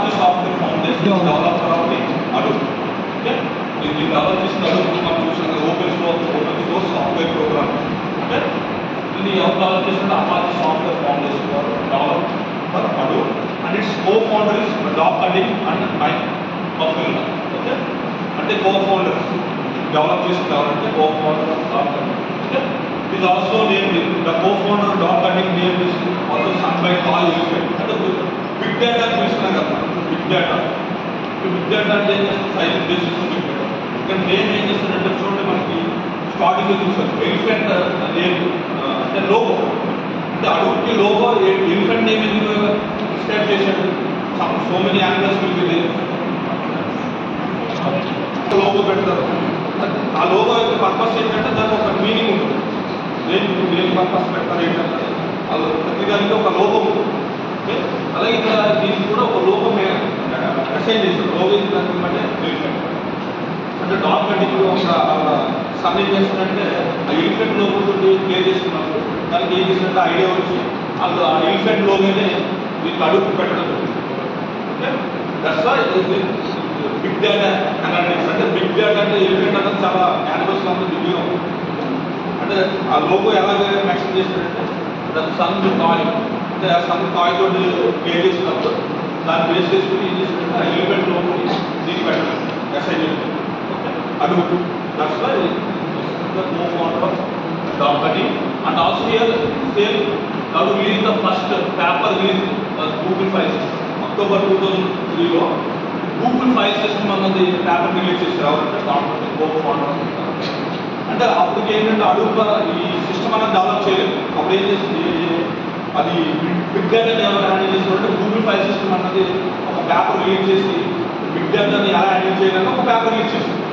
technology software foundation is developed around Hadoop. Okay? The developed Hadoop computation open source software program. Okay? The developed Apache software foundation developed for Hadoop, and its co-founder is Doc Cunningham and Mike Mufflin. Okay? And the co-founders developed co-founder of Doc Cunningham. Okay? It is also named the co-founder Doc Cunningham name is also sung by Paul Elephant. Big data big data. Big data అంటే science basis big data. ఇక్కడ నేను ఏం చేస్తానంటే చూడండి మనకి starting చూసాను elephant name అంటే logo అంటే అడుగుకి లోగో ఎలిఫెంట్ నేమ్ ఎందుకు స్టార్ట్ చేశాడు సో మెనీ యాంగిల్స్ ఉంటుంది లోగో పెడతారు ఆ లోగో యొక్క పర్పస్ ఏంటంటే దానికి ఒక మీనింగ్ ఉంటుంది దేని పర్పస్ పెడతారు ఏంటంటే ప్రతి దానికి ఒక లోగో ఉంటుంది. అలాగే ఇక్కడ దీనికి కూడా ఒక లోగో అసైన్ చేస్తారు లోగో అంటే ఎలిఫెంట్ అంటే డాగ్ కంటికి ఒక సమ్ ఏం చేస్తారంటే ఆ ఎలిఫెంట్ లోగో తోటి ప్లే చేస్తున్నప్పుడు దానికి ఏం చేసినట్టు ఐడియా వచ్చి వాళ్ళు ఆ ఎలిఫెంట్ లోగోనే వీళ్ళకి అడుగు పెట్టడం. Okay that's why big data analytics అంటే బిగ్ డేటా అంటే ఎలిఫెంట్ అనేది చాలా యానిమల్స్ అంతా బిగ్గా ఉంటుంది. అంటే ఆ లోగో ఎలాగ మెన్షన్ చేస్తారంటే దాని సన్ టాయ్ అంటే ఆ సన్ టాయ్ తోటి ప్లే చేసినప్పుడు దాన్ని బేస్ చేసుకుని ఏం చేసినట్టు ఆ ఎలిఫెంట్ లోగోని దీనికి పెట్టడం అసైన్ చేస్తారు. Hadoop. That's why the co-founder of Doc Cunningham, and also here same Hadoop released the first paper released Google File System. October 2003 లో Google File System అన్నది పేపర్ రిలీజ్ చేశారు Doc Cunningham co-founder. అంటే అప్పటికి ఏంటంటే Hadoop ఈ system అనేది develop చేయలేదు. అప్పుడు ఏం చేసింది అది బిగ్ డేటా డెవలప్ హ్యాండిల్ చేసినప్పుడు Google File System అన్నది ఒక పేపర్ రిలీజ్ చేసి బిగ్ డేటాని ఎలా హ్యాండిల్ చేయాలని ఒక పేపర్ రిలీజ్ చేసింది.